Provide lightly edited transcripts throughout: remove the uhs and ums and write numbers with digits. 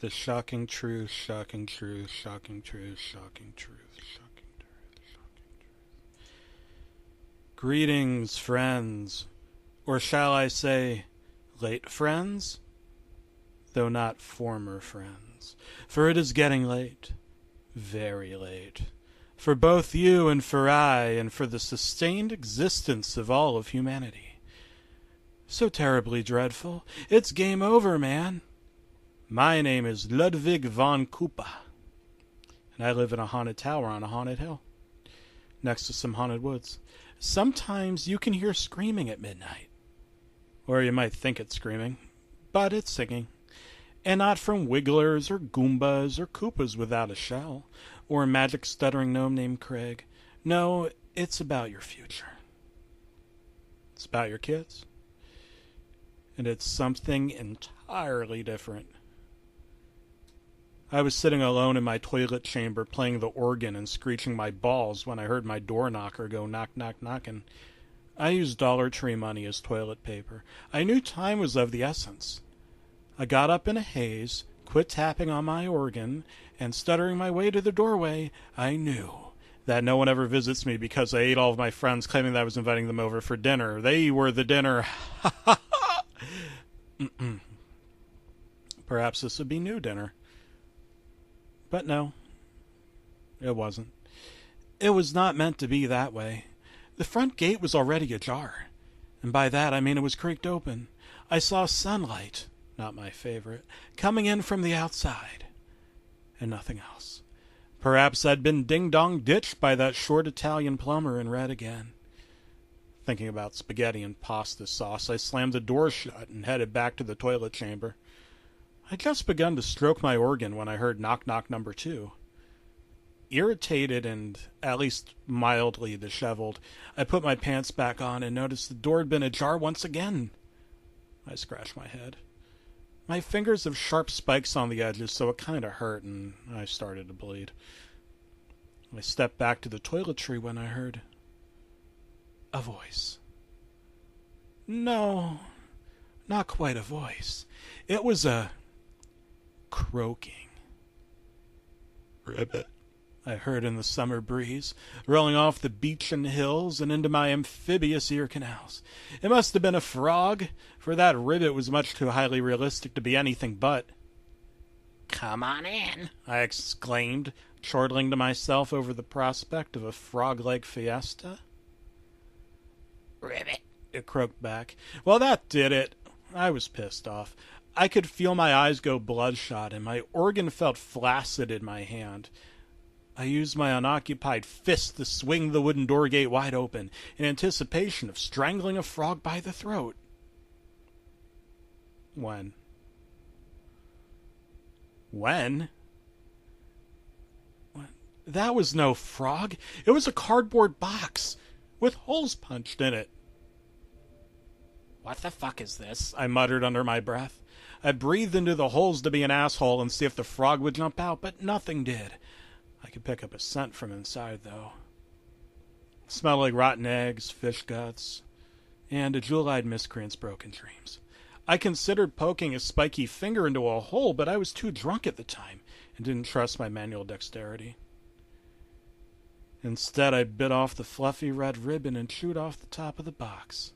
The shocking truth, shocking truth, shocking truth, shocking truth, shocking truth, shocking truth. Greetings, friends, or shall I say, late friends, though not former friends, for it is getting late, very late, for both you and for I, and for the sustained existence of all of humanity. So terribly dreadful, it's game over, man. My name is Ludwig von Koopa, and I live in a haunted tower on a haunted hill, next to some haunted woods. Sometimes you can hear screaming at midnight, or you might think it's screaming, but it's singing, and not from wigglers or goombas or Koopas without a shell, or a magic stuttering gnome named Craig. No, it's about your future. It's about your kids, and it's something entirely different. I was sitting alone in my toilet chamber playing the organ and screeching my balls when I heard my door knocker go knock, knock, knocking. I used Dollar Tree money as toilet paper. I knew time was of the essence. I got up in a haze, quit tapping on my organ, and stuttering my way to the doorway, I knew that no one ever visits me because I ate all of my friends claiming that I was inviting them over for dinner. They were the dinner. Ha ha ha! Perhaps this would be new dinner. But no, it wasn't. It was not meant to be that way. The front gate was already ajar, and by that I mean it was creaked open. I saw sunlight, not my favorite, coming in from the outside, and nothing else. Perhaps I'd been ding-dong ditched by that short Italian plumber and read again. Thinking about spaghetti and pasta sauce, I slammed the door shut and headed back to the toilet chamber. I'd just begun to stroke my organ when I heard knock-knock number 2. Irritated and at least mildly disheveled, I put my pants back on and noticed the door had been ajar once again. I scratched my head. My fingers have sharp spikes on the edges, so it kind of hurt, and I started to bleed. I stepped back to the toiletry when I heard a voice. No, not quite a voice. It was a croaking. Ribbit, I heard in the summer breeze, rolling off the beach and hills and into my amphibious ear canals. It must have been a frog, for that ribbit was much too highly realistic to be anything but. "Come on in," I exclaimed, chortling to myself over the prospect of a frog-leg fiesta. "Ribbit," it croaked back. Well, that did it. I was pissed off. I could feel my eyes go bloodshot, and my organ felt flaccid in my hand. I used my unoccupied fist to swing the wooden door gate wide open, in anticipation of strangling a frog by the throat. When? That was no frog. It was a cardboard box, with holes punched in it. "What the fuck is this?" I muttered under my breath. I breathed into the holes to be an asshole and see if the frog would jump out, but nothing did. I could pick up a scent from inside, though. It smelled like rotten eggs, fish guts, and a jewel-eyed miscreant's broken dreams. I considered poking a spiky finger into a hole, but I was too drunk at the time and didn't trust my manual dexterity. Instead, I bit off the fluffy red ribbon and chewed off the top of the box.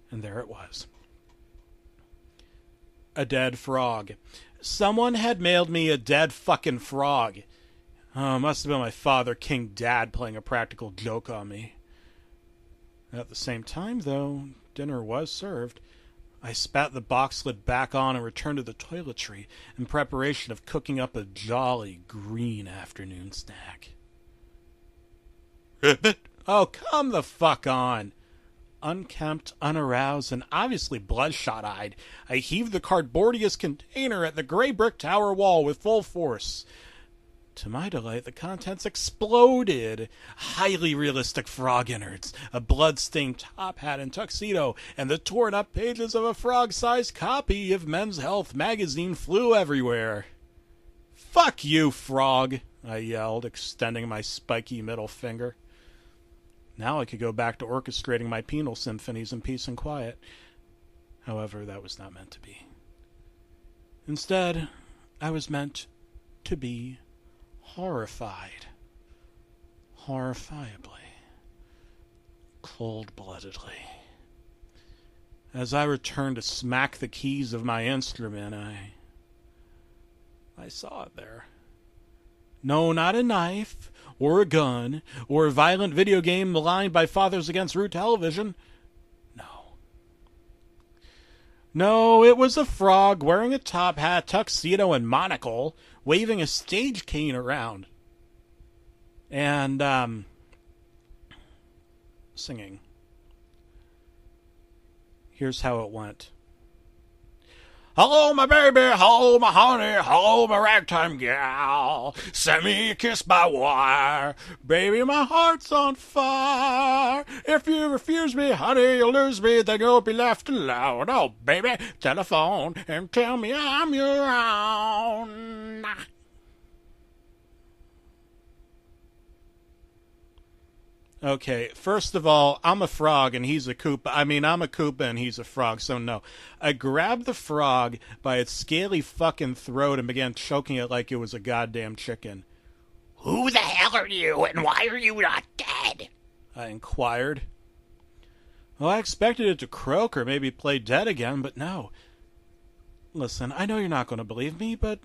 And there it was. A dead frog. Someone had mailed me a dead fucking frog. Oh, must have been my father, King Dad, playing a practical joke on me. At the same time, though, dinner was served. I spat the box lid back on and returned to the toiletry in preparation of cooking up a jolly green afternoon snack. Ribbit? Oh, come the fuck on. Unkempt, unaroused, and obviously bloodshot-eyed, I heaved the cardboardiest container at the gray brick tower wall with full force. To my delight, the contents exploded. Highly realistic frog innards, a blood-stained top hat and tuxedo, and the torn-up pages of a frog-sized copy of Men's Health magazine flew everywhere. "Fuck you, frog," I yelled, extending my spiky middle finger. Now I could go back to orchestrating my penal symphonies in peace and quiet. However, that was not meant to be. Instead, I was meant to be horrified. Horrifiably. Cold-bloodedly. As I returned to smack the keys of my instrument, I saw it there. No, not a knife, or a gun, or a violent video game maligned by Fathers Against Root Television. No, it was a frog wearing a top hat, tuxedo, and monocle, waving a stage cane around. And, singing. Here's how it went. Hello, my baby, hello, my honey, hello, my ragtime gal. Send me a kiss by wire. Baby, my heart's on fire. If you refuse me, honey, you'll lose me, then you'll be left alone. Oh, baby, telephone and tell me I'm your own. Okay, first of all, I'm a frog and he's a Koopa. I mean, I'm a Koopa and he's a frog, so no. I grabbed the frog by its scaly fucking throat and began choking it like it was a goddamn chicken. Who the hell are you and why are you not dead? I inquired. Well, I expected it to croak or maybe play dead again, but no. Listen, I know you're not going to believe me, but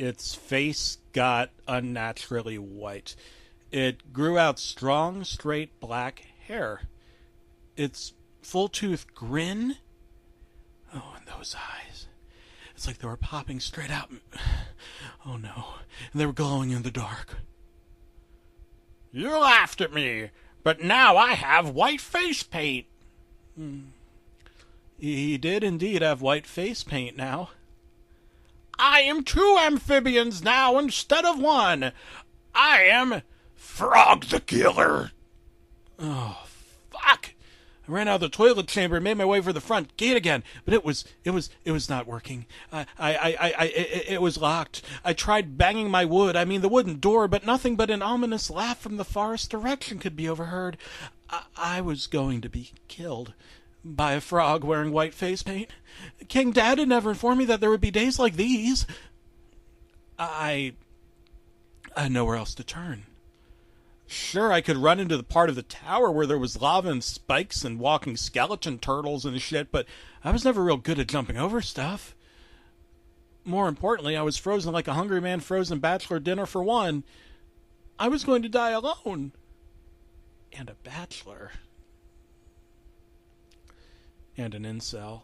its face got unnaturally white. It grew out strong, straight black hair. Its full-toothed grin, oh, and those eyes. It's like they were popping straight out. Oh no, and they were glowing in the dark. You laughed at me, but now I have white face paint. He did indeed have white face paint now. I am 2 amphibians now instead of 1. I am Frog the Killer. Oh, fuck. I ran out of the toilet chamber and made my way for the front gate again, but it was not working. It was locked. I tried banging my the wooden door, but nothing but an ominous laugh from the forest direction could be overheard. I was going to be killed by a frog wearing white face paint. King Dad had never informed me that there would be days like these. I had nowhere else to turn. Sure, I could run into the part of the tower where there was lava and spikes and walking skeleton turtles and shit, but I was never real good at jumping over stuff. More importantly, I was frozen like a hungry man frozen bachelor dinner for one. I was going to die alone. And a bachelor. And an incel.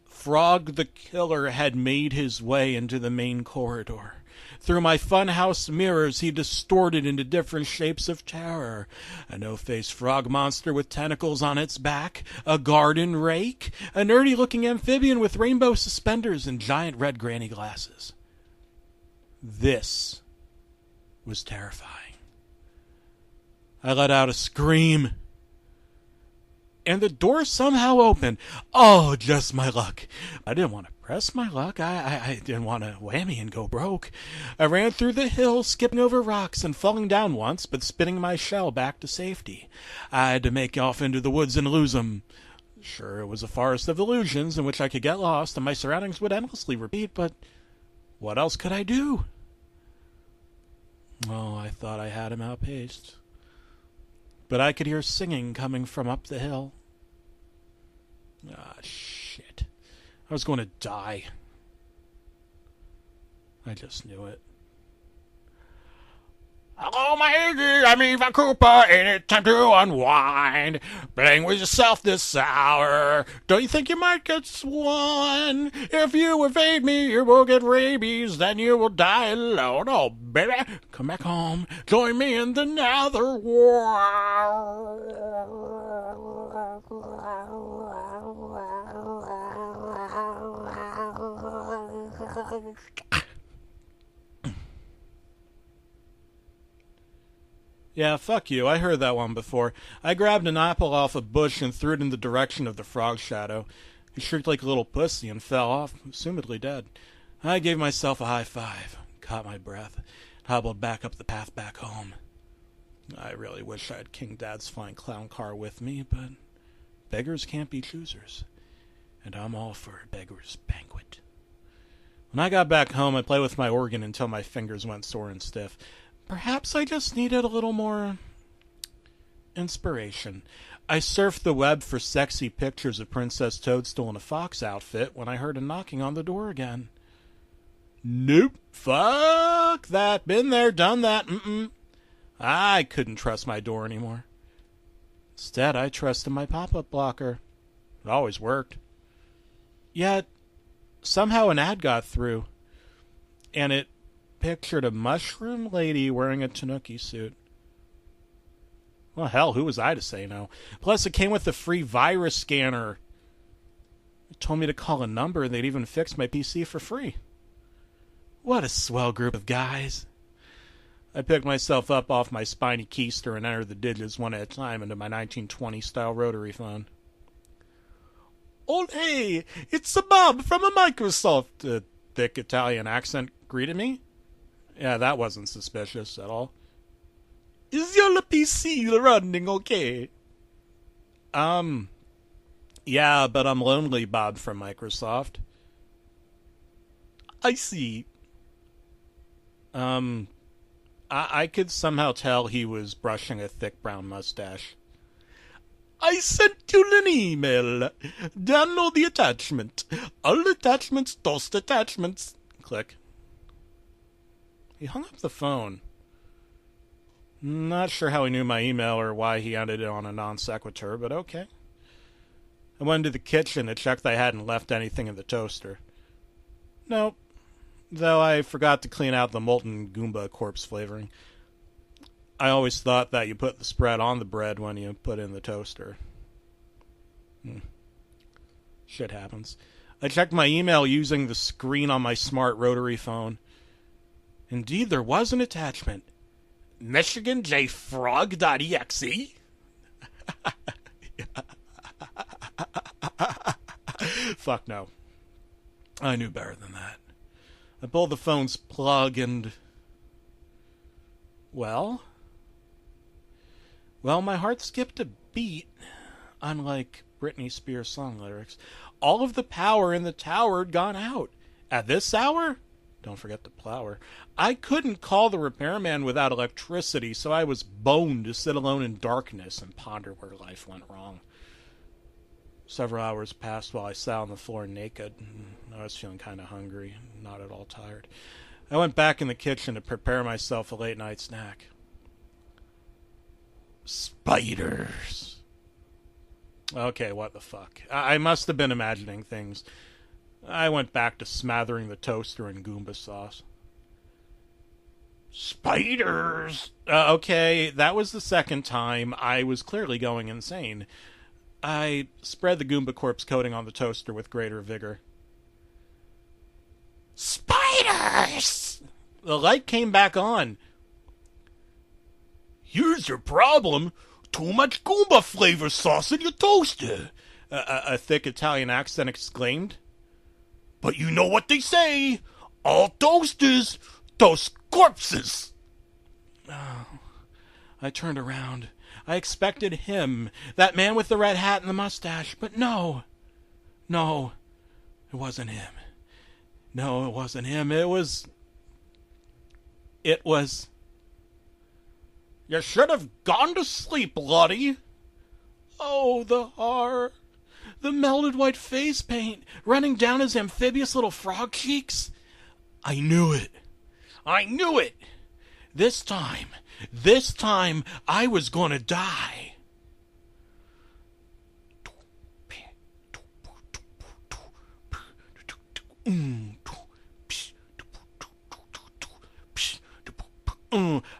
Frog the Killer had made his way into the main corridor. Through my funhouse mirrors, he distorted into different shapes of terror. A no-face frog monster with tentacles on its back, a garden rake, a nerdy-looking amphibian with rainbow suspenders and giant red granny glasses. This was terrifying. I let out a scream. And the door somehow opened. Oh, just my luck. I didn't want to press my luck. I didn't want to whammy and go broke. I ran through the hill, skipping over rocks and falling down once, but spinning my shell back to safety. I had to make off into the woods and lose 'em. Sure, it was a forest of illusions in which I could get lost and my surroundings would endlessly repeat, but what else could I do? Oh, I thought I had him outpaced. But I could hear singing coming from up the hill. Ah, shit. I was going to die. I just knew it. Hello, my Iggy, I'm Eva Cooper, and it's time to unwind. Playing with yourself this hour. Don't you think you might get swollen? If you evade me, you will get rabies, then you will die alone. Oh, baby, come back home. Join me in the nether world. Yeah, fuck you. I heard that one before. I grabbed an apple off a bush and threw it in the direction of the frog shadow. He shrieked like a little pussy and fell off, assumedly dead. I gave myself a high five, caught my breath, and hobbled back up the path back home. I really wish I had King Dad's flying clown car with me, but beggars can't be choosers, and I'm all for a beggar's banquet. When I got back home, I played with my organ until my fingers went sore and stiff. Perhaps I just needed a little more inspiration. I surfed the web for sexy pictures of Princess Toadstool in a fox outfit when I heard a knocking on the door again. Nope. Fuck that. Been there, done that. I couldn't trust my door anymore. Instead, I trusted my pop-up blocker. It always worked. Yet, somehow an ad got through, and it pictured a mushroom lady wearing a tanuki suit. Well, hell, who was I to say no? Plus, it came with a free virus scanner. It told me to call a number, and they'd even fix my PC for free. What a swell group of guys. I picked myself up off my spiny keister and entered the digits one at a time into my 1920-style rotary phone. Oh, hey, it's a Bob from a Microsoft, a thick Italian accent greeted me. Yeah, that wasn't suspicious at all. Is your PC running okay? Yeah, but I'm lonely, Bob from Microsoft. I see. I could somehow tell he was brushing a thick brown mustache. I sent you an email. Download the attachment. All attachments, toast attachments. Click. He hung up the phone. Not sure how he knew my email or why he ended it on a non sequitur, but okay. I went into the kitchen to check that I hadn't left anything in the toaster. Nope. Though I forgot to clean out the molten Goomba corpse flavoring. I always thought that you put the spread on the bread when you put it in the toaster. Shit happens. I checked my email using the screen on my smart rotary phone. Indeed, there was an attachment. MichiganJFrog.exe? Fuck no. I knew better than that. I pulled the phone's plug and... Well, my heart skipped a beat, unlike Britney Spears song lyrics. All of the power in the tower had gone out. At this hour? Don't forget the plower. I couldn't call the repairman without electricity, so I was boned to sit alone in darkness and ponder where life went wrong. Several hours passed while I sat on the floor naked. I was feeling kind of hungry, not at all tired. I went back in the kitchen to prepare myself a late-night snack. Spiders. Okay, what the fuck. I must have been imagining things. I went back to smathering the toaster in Goomba sauce. Spiders! Okay, that was the second time. I was clearly going insane. I spread the Goomba corpse coating on the toaster with greater vigor. Spiders! The light came back on. Here's your problem. Too much Goomba flavor sauce in your toaster, a thick Italian accent exclaimed. But you know what they say. All toasters toast corpses. Oh, I turned around. I expected him, that man with the red hat and the mustache, but no, it wasn't him. No, it wasn't him. It was... You should have gone to sleep, Lottie. Oh, the horror. The melted white face paint running down his amphibious little frog cheeks. I knew it. This time, I was gonna die.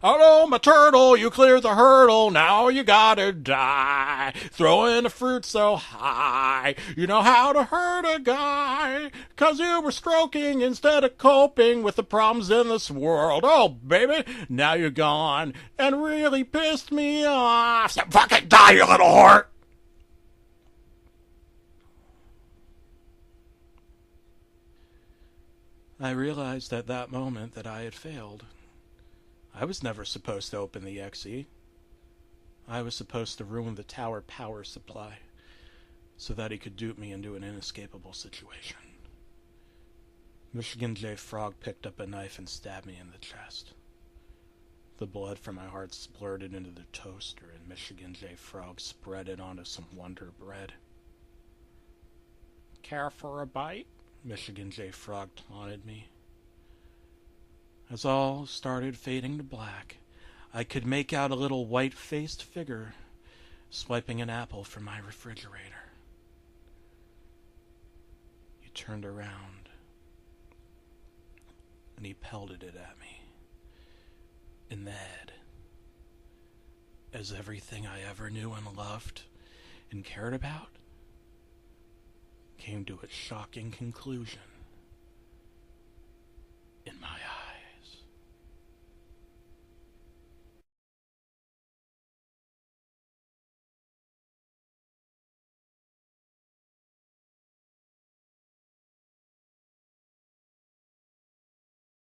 Hello, my turtle, you cleared the hurdle, now you gotta die. Throwing a fruit so high, you know how to hurt a guy. 'Cause you were stroking instead of coping with the problems in this world. Oh, baby, now you're gone, and really pissed me off. So fucking die, you little whore! I realized at that moment that I had failed. I was never supposed to open the XE. I was supposed to ruin the tower power supply. so that he could dupe me into an inescapable situation. MichiganJFrog picked up a knife and stabbed me in the chest. The blood from my heart splurted into the toaster, and MichiganJFrog spread it onto some Wonder Bread. Care for a bite? MichiganJFrog taunted me. As all started fading to black, I could make out a little white-faced figure swiping an apple from my refrigerator. He turned around, and he pelted it at me in the head, as everything I ever knew and loved and cared about came to a shocking conclusion.